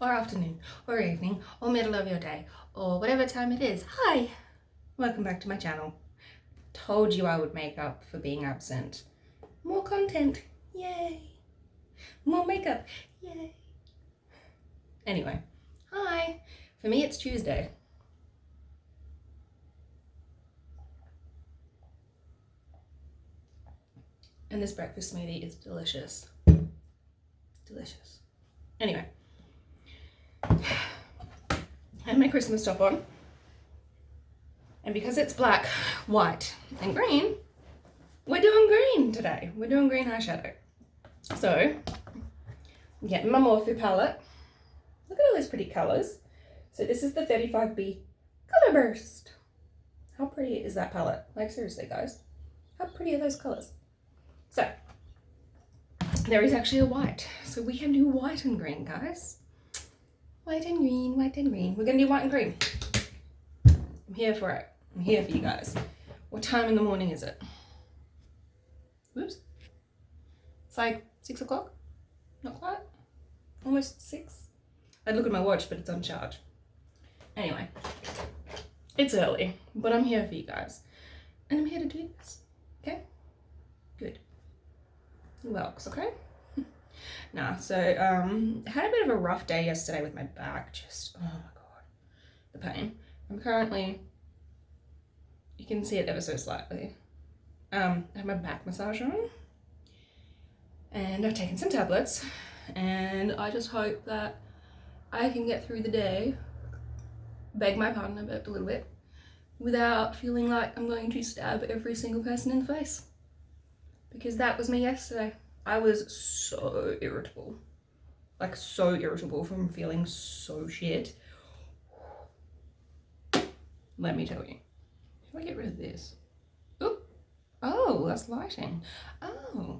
or afternoon or evening or middle of your day or whatever time it is. Hi, welcome back to my channel. Told you I would make up for being absent. More content, yay. More makeup, yay. Anyway, hi. For me it's Tuesday. And this breakfast smoothie is delicious. Delicious. Anyway, I have my Christmas top on. And because it's black, white, and green, we're doing green today. We're doing green eyeshadow. So, I'm getting my Morphe palette. Look at all these pretty colours. So this is the 35B Colour Burst. How pretty is that palette? Like seriously, guys. How pretty are those colours? So, there is actually a white. So we can do white and green, guys. White and green, white and green. We're going to do white and green. I'm here for it. I'm here for you guys. What time in the morning is it? Whoops. It's like 6 o'clock. Not quite. Almost 6. I'd look at my watch, but it's on charge. Anyway, it's early, but I'm here for you guys. And I'm here to do this. Okay? Good. Welks, okay? Nah, so, I had a bit of a rough day yesterday with my back. Just, oh my god. The pain. I'm currently, you can see it ever so slightly. I have my back massage on. And I've taken some tablets. And I just hope that I can get through the day, beg my pardon, I burped a little bit, without feeling like I'm going to stab every single person in the face. Because that was me yesterday. I was so irritable. Like so irritable from feeling so shit. Let me tell you. How do I get rid of this? Oop. Oh, that's lighting. Oh,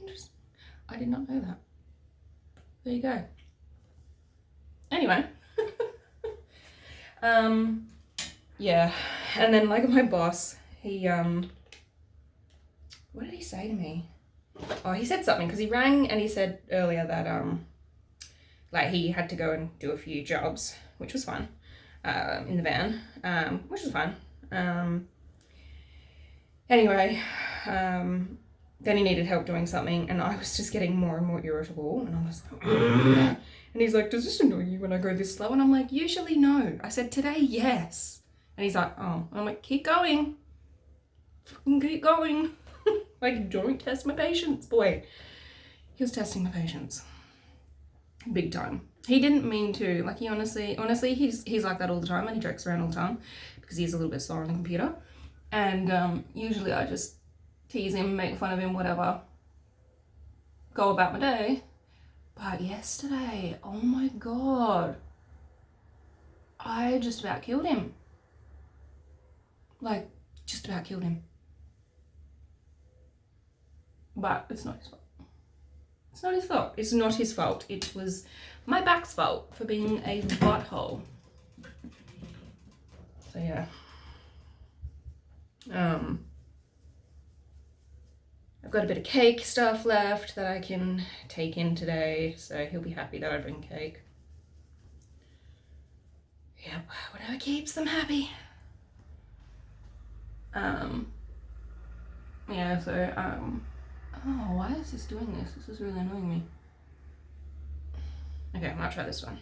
interesting. I did not know that. There you go. Anyway. Yeah. And then like my boss, he, what did he say to me? Oh, he said something because he rang and he said earlier that, like he had to go and do a few jobs, which was fun, in the van, which was fun. Anyway, then he needed help doing something and I was just getting more and more irritable and I was like, and he's like, does this annoy you when I go this slow? And I'm like, usually no. I said, today, yes. And he's like, oh. And I'm like, keep going. Fucking keep going. Like, don't test my patience, boy. He was testing my patience. Big time. He didn't mean to. Like, he honestly, he's like that all the time and he jokes around all the time because he's a little bit slower on the computer. And usually I just tease him, make fun of him, whatever. Go about my day. But yesterday, oh my god. I just about killed him. Like, just about killed him. But it's not his fault. It's not his fault. It's not his fault. It was my back's fault for being a butthole. So yeah. I've got a bit of cake stuff left that I can take in today, so he'll be happy that I bring cake. Yep, whatever keeps them happy. Yeah, so, oh, why is this doing this? This is really annoying me. Okay, I might try this one.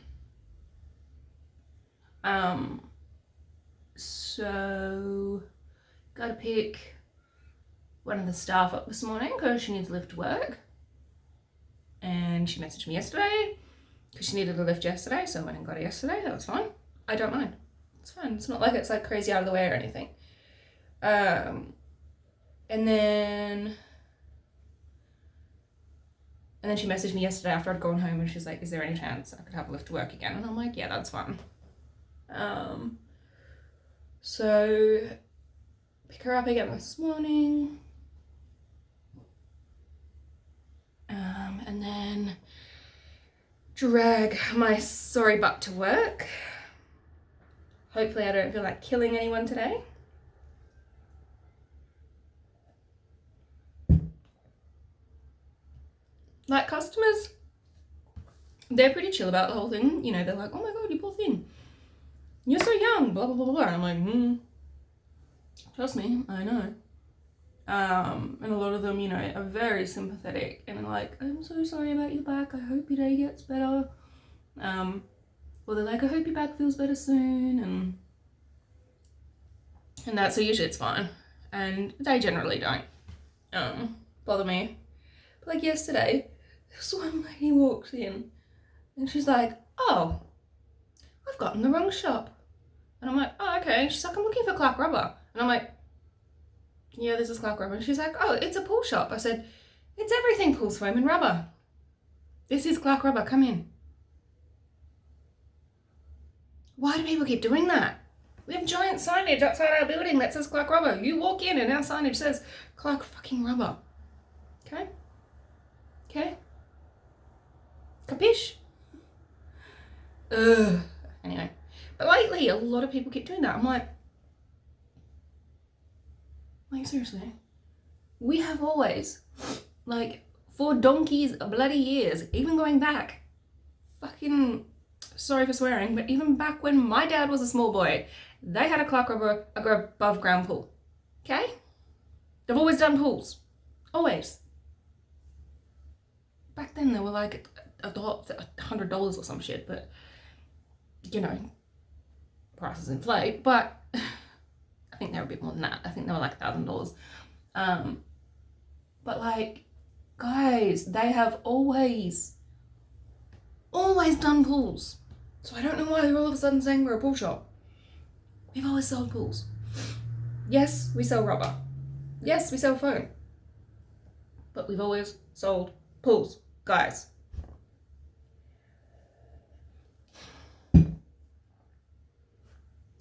So, gotta pick one of the staff up this morning because she needs a lift to work. And she messaged me yesterday because she needed a lift yesterday, so I went and got it yesterday. That was fine. I don't mind. It's fine. It's not like it's like crazy out of the way or anything. And then she messaged me yesterday after I'd gone home and she's like, is there any chance I could have a lift to work again? And I'm like, yeah, that's fine. So pick her up again this morning. And then drag my sorry butt to work. Hopefully I don't feel like killing anyone today. Like customers, they're pretty chill about the whole thing. You know, they're like, oh my god, you poor thing, you're so young, blah blah blah blah. And I'm like, trust me, I know. And a lot of them, you know, are very sympathetic and are like, I'm so sorry about your back, I hope your day gets better. Or they're like, I hope your back feels better soon, and that, so usually it's fine. And they generally don't bother me. But like yesterday, this one lady walked in and she's like, oh, I've gotten the wrong shop. And I'm like, oh, okay. And she's like, I'm looking for Clark Rubber. And I'm like, yeah, this is Clark Rubber. And she's like, oh, it's a pool shop. I said, it's everything pools, foam and rubber. This is Clark Rubber, come in. Why do people keep doing that? We have giant signage outside our building that says Clark Rubber. You walk in and our signage says Clark fucking Rubber. Okay? Okay? Capiche? Anyway. But lately, a lot of people keep doing that. I'm like, seriously? We have always, like, for donkeys bloody years, even going back, fucking, sorry for swearing, but even back when my dad was a small boy, they had a Clark Rubber above ground pool. Okay? They've always done pools. Always. Back then they were like $100 or some shit, but you know, prices inflate, but I think they were a bit more than that. I think they were like $1,000. But like, guys, they have always done pools. So I don't know why they're all of a sudden saying we're a pool shop. We've always sold pools. Yes, we sell rubber. Yes, we sell foam. But we've always sold pools, guys.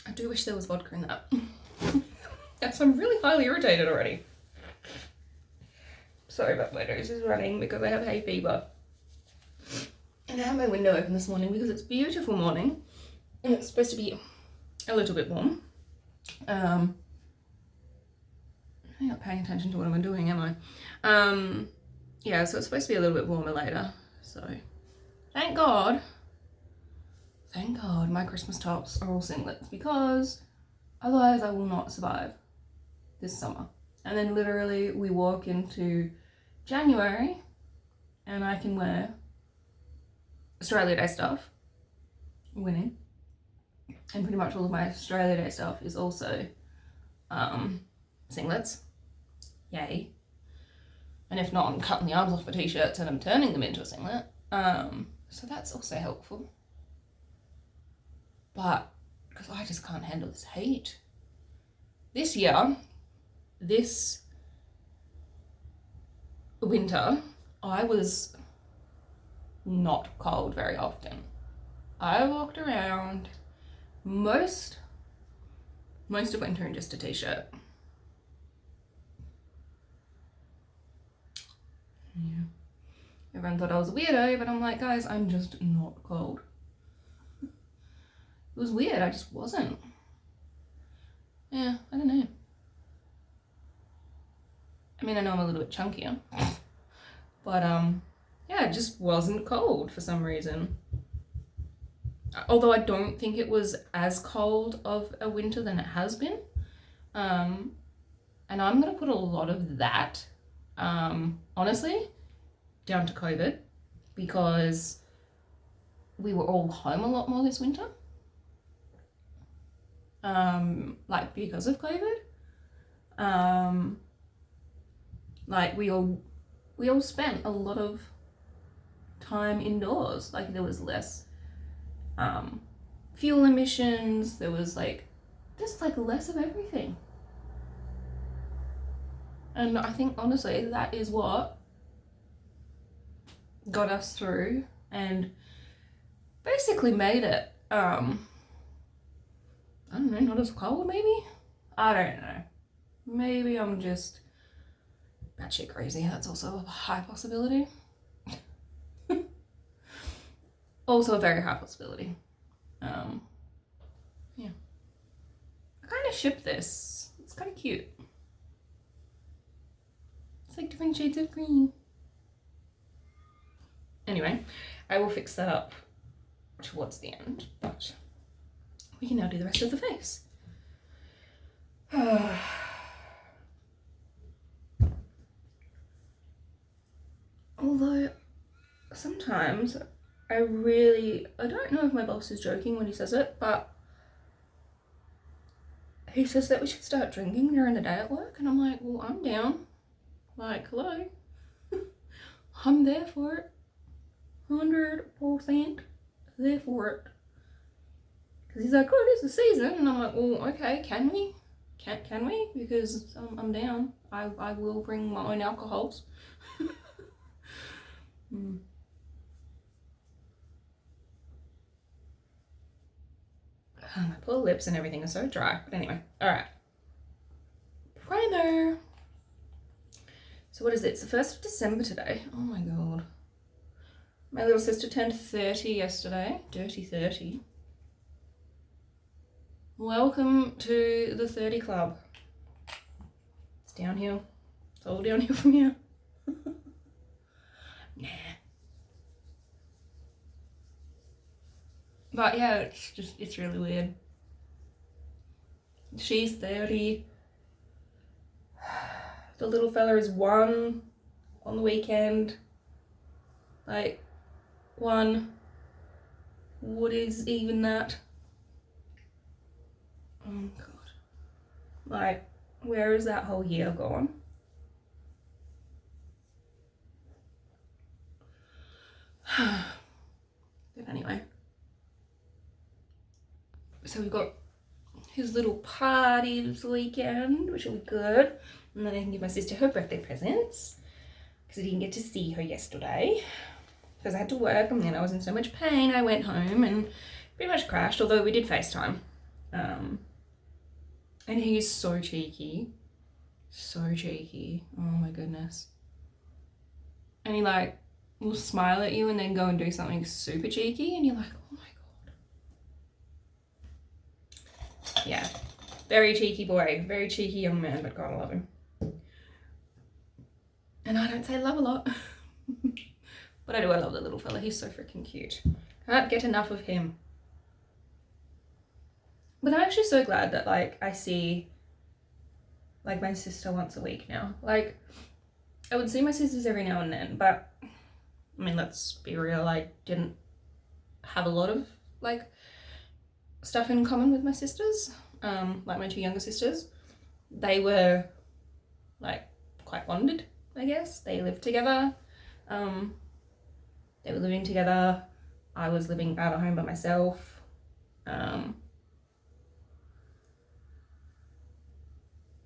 I do wish there was vodka in that. Yes, I'm really highly irritated already. Sorry, but my nose is running because I have hay fever. And I have my window open this morning because it's a beautiful morning and it's supposed to be a little bit warm. I'm not paying attention to what I'm doing, am I? Yeah, so it's supposed to be a little bit warmer later. So thank God my Christmas tops are all singlets, because otherwise I will not survive this summer. And then literally we walk into January and I can wear Australia Day stuff, winning, and pretty much all of my Australia Day stuff is also singlets. Yay. And if not, I'm cutting the arms off my t-shirts and I'm turning them into a singlet. So that's also helpful. But, because I just can't handle this heat. This year, this winter, I was not cold very often. I walked around most of winter in just a t-shirt. Yeah. Everyone thought I was a weirdo, but I'm like, guys, I'm just not cold. It was weird, I just wasn't. Yeah, I don't know. I mean, I know I'm a little bit chunkier, but yeah, it just wasn't cold for some reason. Although I don't think it was as cold of a winter than it has been. And I'm gonna put a lot of that, honestly, down to COVID, because we were all home a lot more this winter. Like because of COVID. Like we all spent a lot of time indoors. Like there was less fuel emissions, there was like just like less of everything. And I think honestly that is what got us through and basically made it I don't know, not as cold maybe? I don't know. Maybe I'm just batshit crazy. That's also a high possibility. Also a very high possibility. Yeah. I kind of ship this. It's kind of cute. It's like different shades of green. Anyway, I will fix that up towards the end, but we can now do the rest of the face. Although sometimes I don't know if my boss is joking when he says it, but he says that we should start drinking during the day at work, and I'm like, well, I'm down. Like, hello. I'm there for it. 100% there for it. Because he's like, oh, it is the season, and I'm like, well, okay, can we? Can we? Because I'm down. I will bring my own alcohols. My poor lips and everything are so dry. But anyway, alright. Primer. So what is it? It's the 1st of December today. Oh my god. My little sister turned 30 yesterday. Dirty 30. Welcome to the 30 club. It's downhill. It's all downhill from here. Nah. But yeah, it's really weird. She's 30. The little fella is 1 on the weekend. Like, 1. What is even that? Oh god. Like, where is that whole year gone? But anyway. So we've got his little party this weekend, which will be good. And then I can give my sister her birthday presents, because I didn't get to see her yesterday because I had to work, and then I was in so much pain I went home and pretty much crashed, although we did FaceTime. And he's so cheeky. So cheeky. Oh my goodness. And he like will smile at you and then go and do something super cheeky, and you're like, oh my god. Yeah. Very cheeky boy. Very cheeky young man, but God, I love him. And I don't say love a lot. But I do, I love the little fella. He's so freaking cute. Can't get enough of him. But I'm actually so glad that like I see like my sister once a week now. Like, I would see my sisters every now and then, but I mean, let's be real, I didn't have a lot of like stuff in common with my sisters. Like my 2 younger sisters, they were like quite bonded, I guess. They lived together. They were living together. I was living out of home by myself.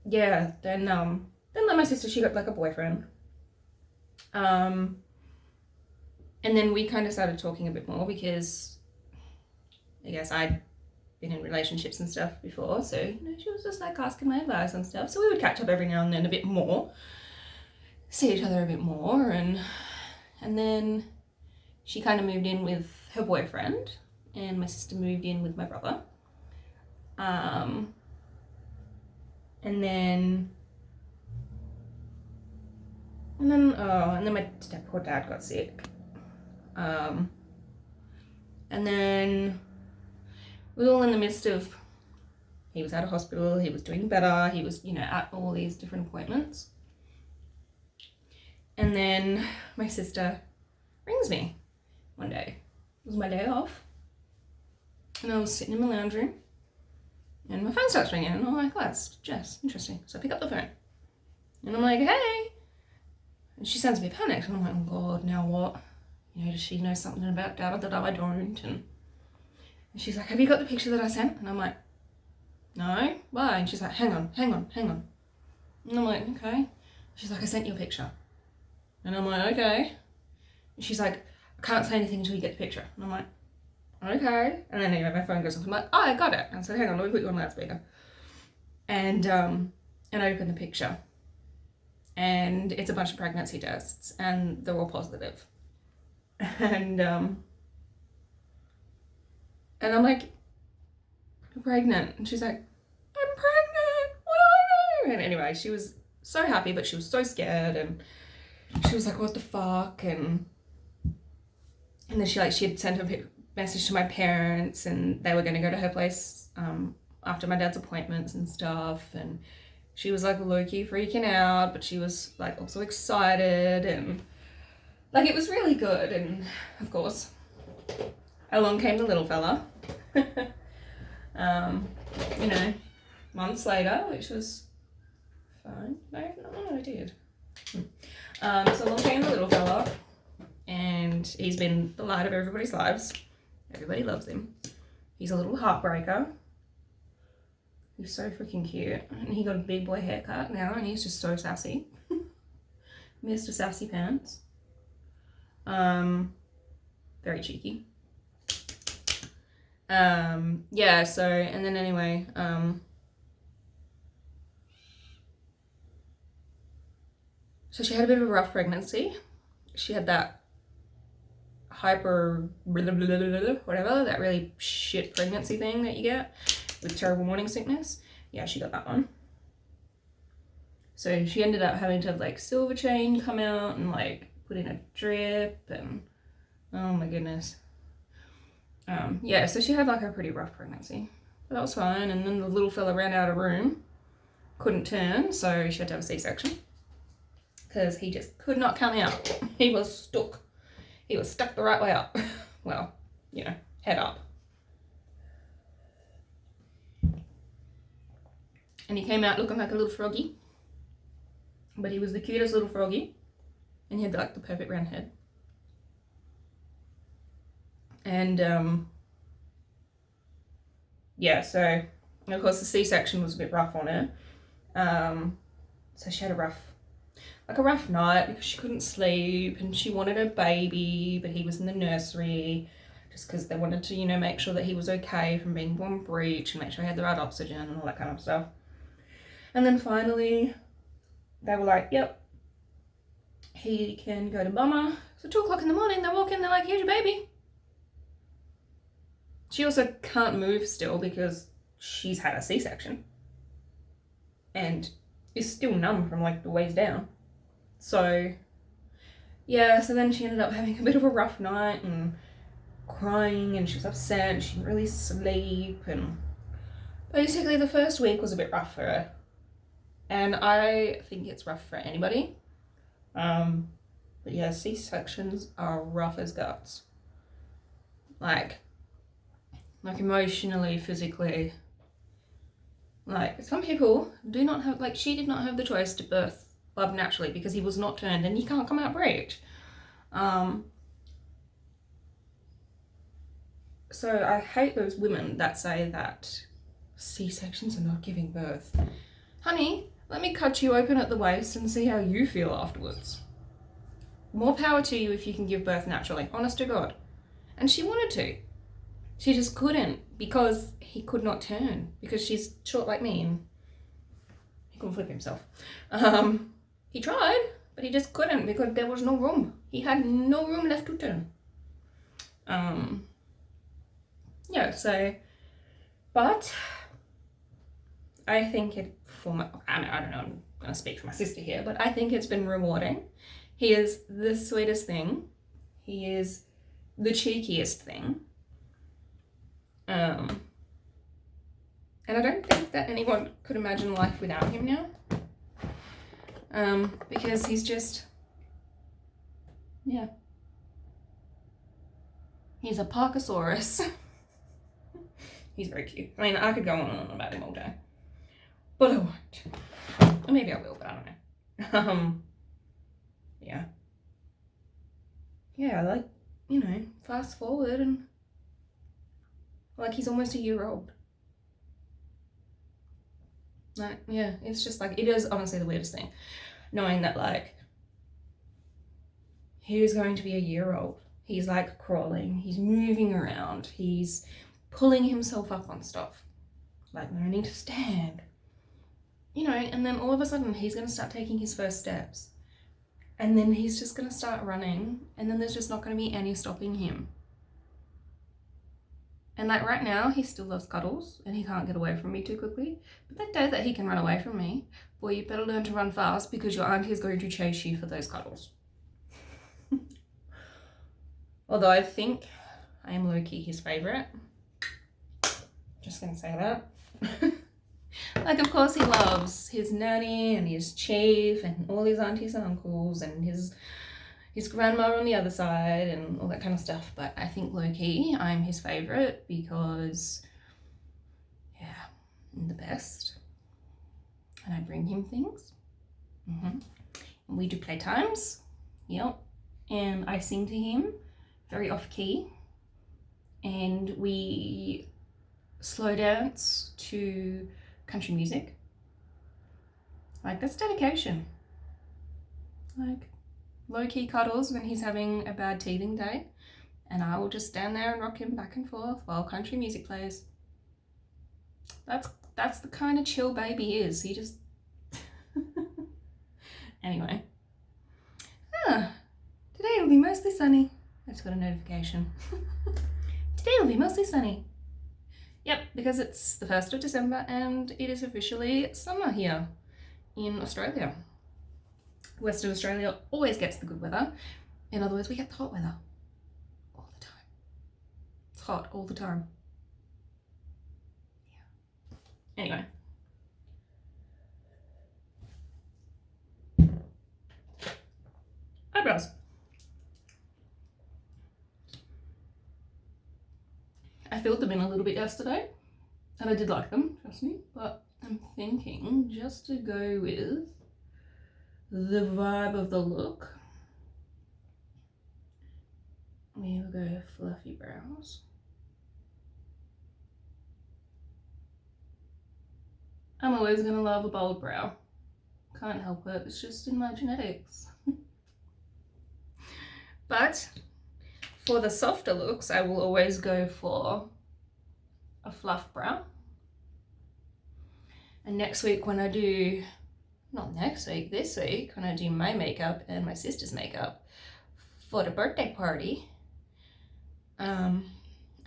Yeah, then like my sister, she got like a boyfriend. And then we kind of started talking a bit more because I guess I'd been in relationships and stuff before, so you know, she was just like asking my advice and stuff. So we would catch up every now and then a bit more, see each other a bit more, and then she kind of moved in with her boyfriend, and my sister moved in with my brother. And then my poor dad got sick. And then we were all in the midst of, he was out of hospital, he was doing better, he was, you know, at all these different appointments. And then my sister rings me one day. It was my day off. And I was sitting in my lounge room and my phone starts ringing, and I'm like, oh, that's Jess, interesting. So I pick up the phone and I'm like, hey. And she sounds a bit panicked, and I'm like, oh God, now what? You know, does she know something about dad that I don't? And she's like, have you got the picture that I sent? And I'm like, no, why? And she's like, hang on. And I'm like, okay. She's like, I sent you a picture. And I'm like, okay. And she's like, I can't say anything until you get the picture. And I'm like, okay. And then anyway, my phone goes off. I'm like, oh, I got it. And I said, hang on, let me put you on loudspeaker. And I open the picture. And it's a bunch of pregnancy tests, and they're all positive. And I'm like, you're pregnant. And she's like, I'm pregnant. What do I do? And anyway, she was so happy, but she was so scared. And she was like, what the fuck? And then she had sent a message to my parents, and they were going to go to her place after my dad's appointments and stuff, and she was like low-key freaking out, but she was like also excited, and like it was really good. And of course along came the little fella. You know, months later, which was fine. No, I did. So along came the little fella, and he's been the light of everybody's lives. Everybody loves him. He's a little heartbreaker. He's so freaking cute. And he got a big boy haircut now, and he's just so sassy. Mr. Sassy Pants. Very cheeky. Yeah, so, and then anyway, so she had a bit of a rough pregnancy. She had that hyper, whatever, that really shit pregnancy thing that you get with terrible morning sickness. Yeah, she got that one. So she ended up having to have like silver chain come out and like put in a drip, and oh my goodness. Yeah, so she had like a pretty rough pregnancy, but that was fine. And then the little fella ran out of room, couldn't turn, so she had to have a C-section because he just could not come out. He was stuck. He was stuck the right way up. Well, you know, head up. And he came out looking like a little froggy, but he was the cutest little froggy, and he had like the perfect round head. And yeah, so of course the C-section was a bit rough on her. So she had a rough night because she couldn't sleep, and she wanted a baby, but he was in the nursery just because they wanted to, you know, make sure that he was okay from being born breech and make sure he had the right oxygen and all that kind of stuff. And then finally they were like, yep, he can go to mama. So 2 o'clock in the morning, they walk in, they're like, here's your baby. She also can't move still because she's had a C-section and is still numb from like the waist down. So yeah, so then she ended up having a bit of a rough night and crying, and she was upset and she didn't really sleep, and basically the first week was a bit rough for her. And I think it's rough for anybody. But yeah, C-sections are rough as guts. Like emotionally, physically. Like some people do not have, like she did not have the choice to birth Bub naturally because he was not turned and he can't come out breech. So I hate those women that say that C-sections are not giving birth. Honey, let me cut you open at the waist and see how you feel afterwards. More power to you if you can give birth naturally, honest to God. And she wanted to. She just couldn't because he could not turn, because she's short like me and he couldn't flip himself. He tried, but he just couldn't because there was no room. He had no room left to turn. Yeah, so, but I think I don't know, I'm going to speak for my sister here, but I think it's been rewarding. He is the sweetest thing. He is the cheekiest thing. And I don't think that anyone could imagine life without him now. Because he's just, yeah. He's a Parkosaurus. He's very cute. I mean, I could go on and on about him all day. But I won't. Or maybe I will, but I don't know. Yeah. Yeah, like, you know, fast forward and like he's almost a year old. Like, yeah, it's just like, it is honestly the weirdest thing. Knowing that like, he is going to be a year old. He's like crawling, he's moving around, he's pulling himself up on stuff. Like learning to stand. You know, and then all of a sudden he's going to start taking his first steps. And then he's just going to start running, and then there's just not going to be any stopping him. And like right now, he still loves cuddles and he can't get away from me too quickly. But that day that he can run away from me, boy, you better learn to run fast because your auntie is going to chase you for those cuddles. Although I think I am low-key his favourite. Just gonna say that. Like, of course he loves his nanny and his chief and all his aunties and uncles and his grandma on the other side and all that kind of stuff. But I think low-key I'm his favourite because, yeah, I'm the best. And I bring him things. And we do playtimes. Yep. And I sing to him very off-key. And we slow dance to country music. Like, that's dedication. Like, low-key cuddles when he's having a bad teething day, and I will just stand there and rock him back and forth while country music plays. That's the kind of chill baby he is. He just anyway. Today it'll be mostly sunny. I just got a notification. Today will be mostly sunny. Yep, because it's the 1st of December and it is officially summer here in Australia. Western Australia always gets the good weather. In other words, we get the hot weather all the time. It's hot all the time. Yeah. Anyway. Eyebrows. I filled them in a little bit yesterday and I did like them, trust me, but I'm thinking just to go with the vibe of the look, we will go fluffy brows. I'm always gonna love a bold brow. Can't help it, it's just in my genetics. But for the softer looks, I will always go for a fluff brow. And next week when I do, not next week, this week, when I do my makeup and my sister's makeup for the birthday party, I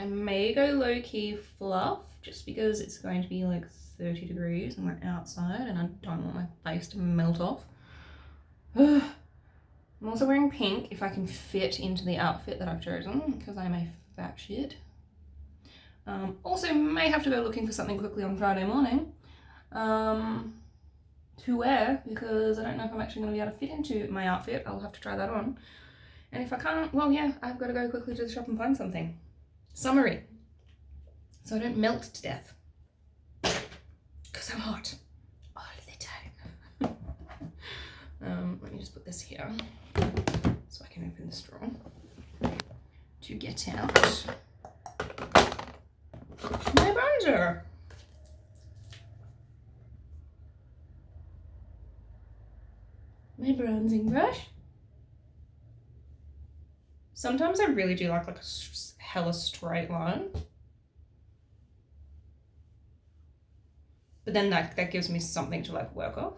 may go low-key fluff just because it's going to be like 30 degrees and we're outside and I don't want my face to melt off. I'm also wearing pink if I can fit into the outfit that I've chosen because I'm a fat shit. Also may have to go looking for something quickly on Friday morning to wear because I don't know if I'm actually going to be able to fit into my outfit. I'll have to try that on. And if I can't, well, yeah, I've got to go quickly to the shop and find something. Summery. So I don't melt to death. Because I'm hot. All the time. Let me just put this here so I can open the straw to get out my bronzer. My bronzing brush. Sometimes I really do like a hella straight line. But then that gives me something to like work off.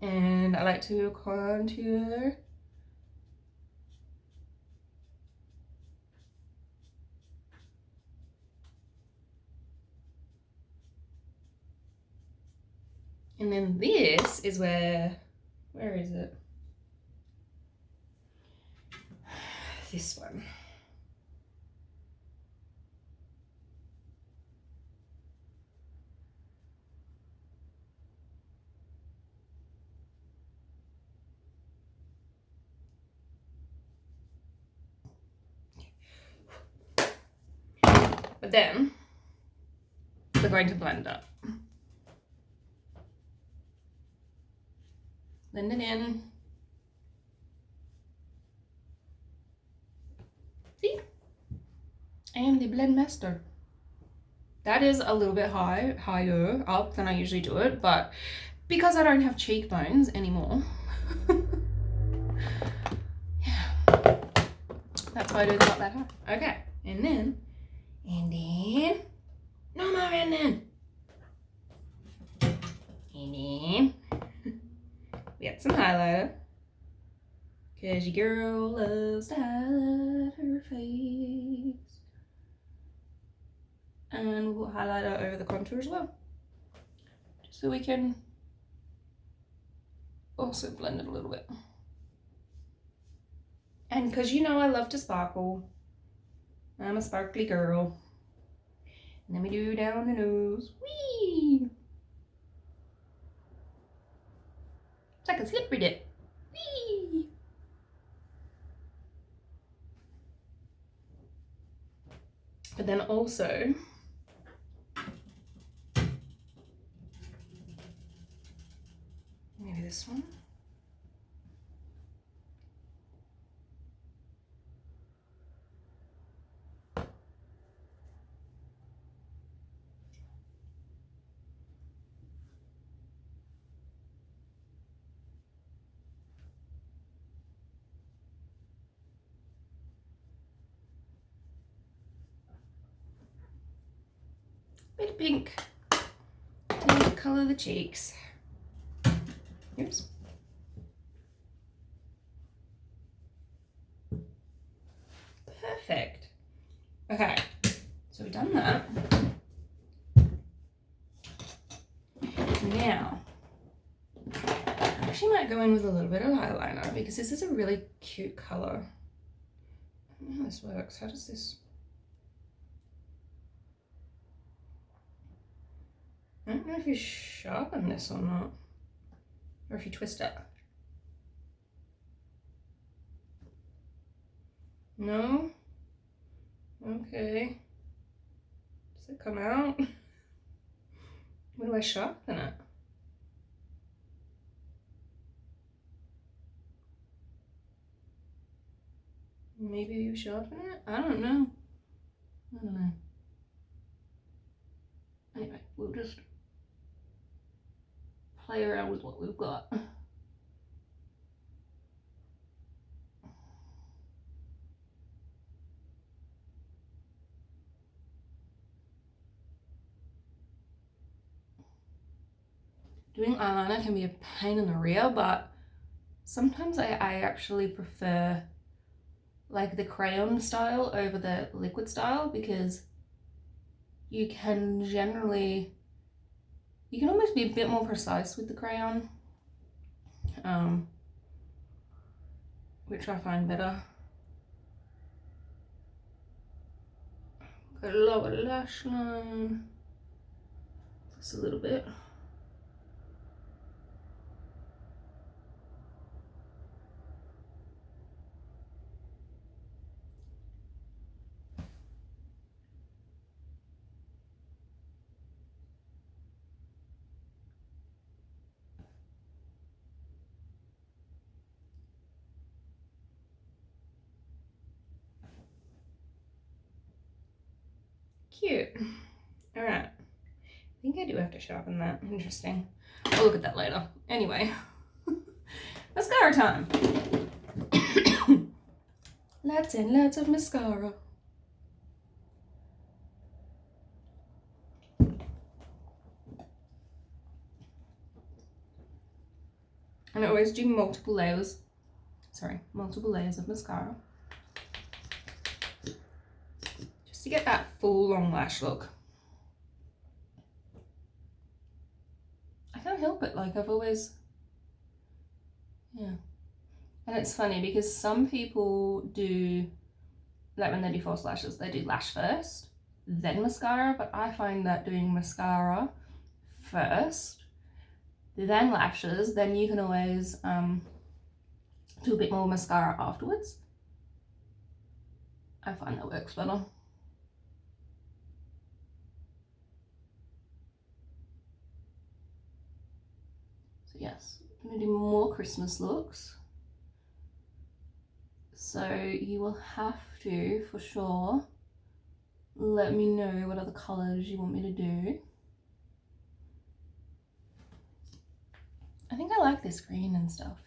And I like to contour. And then this is where is it? This one. But then we're going to blend up. Blend it in. See? I am the blend master. That is a little bit higher up than I usually do it, but because I don't have cheekbones anymore, yeah, that's why I do it not that high. Okay, and then, no more and then we got some highlighter, because your girl loves to highlight her face. and we'll highlight it over the contour as well, just so we can also blend it a little bit. And because you know I love to sparkle, I'm a sparkly girl. And then we do down the nose. Whee! It's like a slippery dip. Whee! But then also, maybe this one. Bit of pink to colour the cheeks. Oops. Perfect. Okay, so we've done that. Now, I actually might go in with a little bit of eyeliner because this is a really cute colour. I don't know how this works. How does this... I don't know if you sharpen this or not, or if you twist it. No? Okay. Does it come out? Where do I sharpen it? Maybe you sharpen it? I don't know. I don't know. Anyway, we'll just play around with what we've got. Doing eyeliner can be a pain in the rear, but sometimes I actually prefer like the crayon style over the liquid style, because you can almost be a bit more precise with the crayon, which I find better. Got a lower lash line, just a little bit. Cute. All right. I think I do have to sharpen that. Interesting. I'll look at that later. Anyway, mascara time. Lots and lots of mascara. And I always do multiple layers of mascara, just to get that full long lash look. I can't help it, like I've always, yeah. And it's funny because some people do, like when they do false lashes, they do lash first, then mascara, but I find that doing mascara first, then lashes, then you can always do a bit more mascara afterwards. I find that works better. So yes, I'm gonna do more Christmas looks. So you will have to, for sure, let me know what other colors you want me to do. I think I like this green and stuff,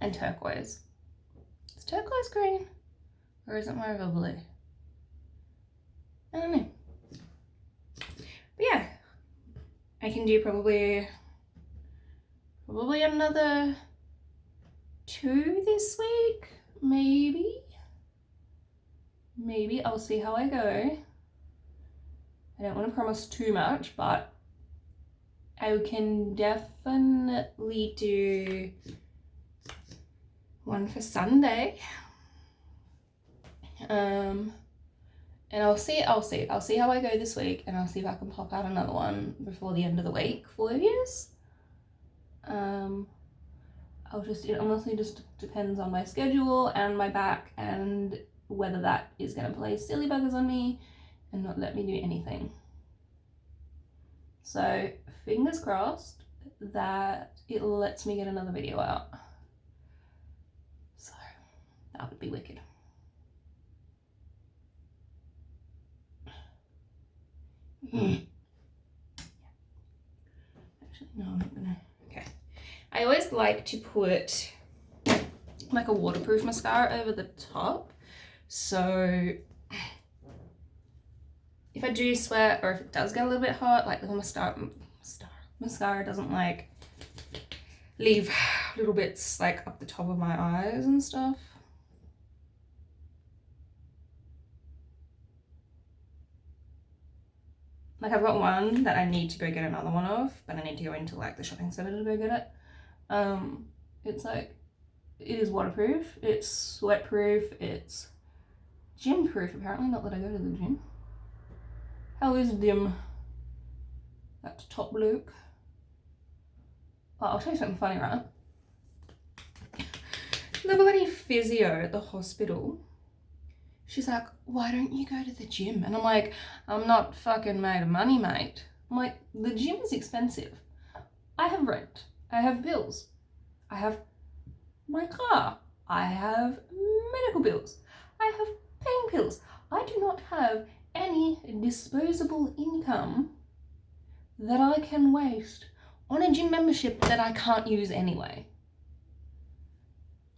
and turquoise. Is turquoise green, or is it more of a blue? I don't know. But yeah, I can do probably another 2 this week, maybe. I'll see how I go. I don't want to promise too much, but I can definitely do one for Sunday. And I'll see how I go this week, and I'll see if I can pop out another one before the end of the week for Livia's. It honestly just depends on my schedule and my back and whether that is going to play silly buggers on me and not let me do anything. So fingers crossed that it lets me get another video out. So that would be wicked. Actually, no, I'm not gonna. Okay. I always like to put like a waterproof mascara over the top. So if I do sweat, or if it does get a little bit hot, like the mascara doesn't like leave little bits like up the top of my eyes and stuff. Like I've got one that I need to go get another one of, but I need to go into like the shopping center to go get it. It's like, it is waterproof, it's sweat proof, it's gym proof apparently, not that I go to the gym. How is dim? That top look. Oh, I'll tell you something funny, right? The bloody physio at the hospital, she's like, why don't you go to the gym? And I'm like, I'm not fucking made of money, mate. I'm like, the gym is expensive. I have rent, I have bills, I have my car, I have medical bills, I have pain pills. I do not have any disposable income that I can waste on a gym membership that I can't use anyway.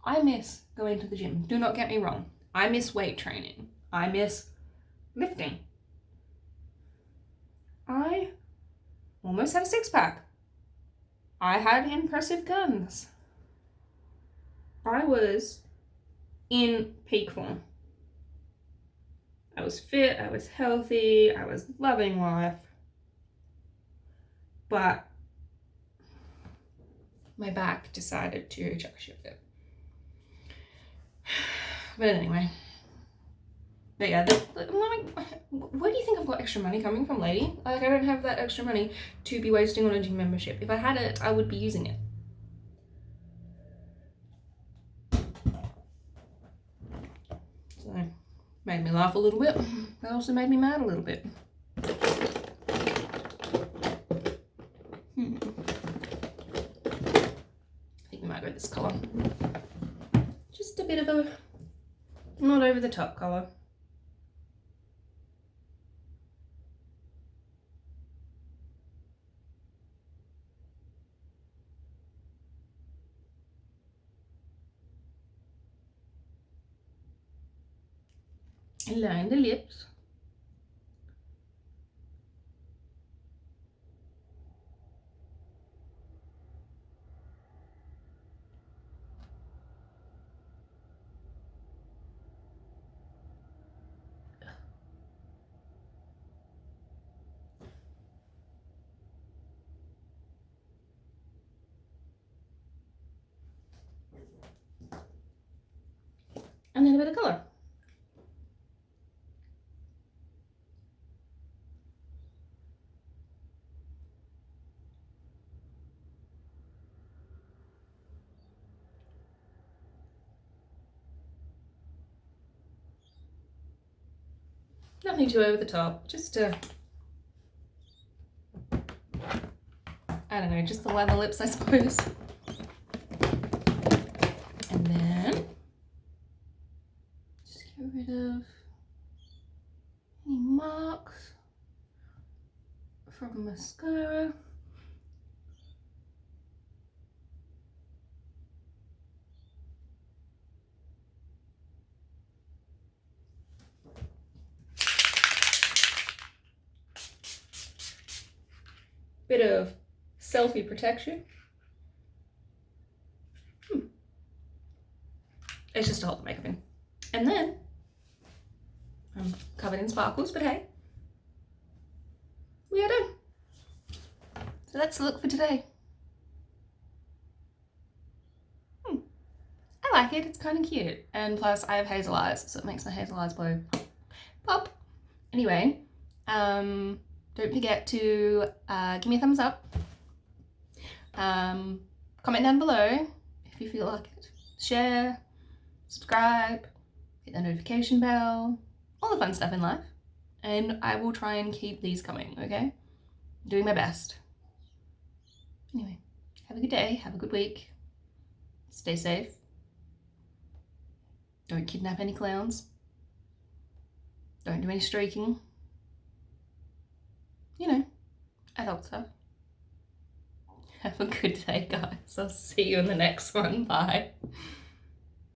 I miss going to the gym. Do not get me wrong. I miss weight training. I miss lifting. I almost had a six-pack. I had impressive guns. I was in peak form. I was fit, I was healthy, I was loving life. But my back decided to chuck shit it. But anyway. But yeah, where do you think I've got extra money coming from, lady? Like, I don't have that extra money to be wasting on a gym membership. If I had it, I would be using it. So, made me laugh a little bit. That also made me mad a little bit. I think we might go this colour. Just a bit of a not over the top colour. Line the lips. And then a bit of colour. Nothing too over the top, just I don't know, just to line the lips, I suppose. And then just get rid of any marks from mascara. Bit of selfie protection. It's just to hold the makeup in. And then I'm covered in sparkles, but hey, we are done. So that's the look for today. I like it, it's kind of cute. And plus I have hazel eyes, so it makes my hazel eyes blow pop. Anyway, don't forget to give me a thumbs up. Comment down below if you feel like it. Share, subscribe, hit the notification bell, all the fun stuff in life. And I will try and keep these coming, okay? I'm doing my best. Anyway, have a good day, have a good week. Stay safe. Don't kidnap any clowns. Don't do any streaking. You know, adult stuff. Have a good day, guys. I'll see you in the next one. Bye.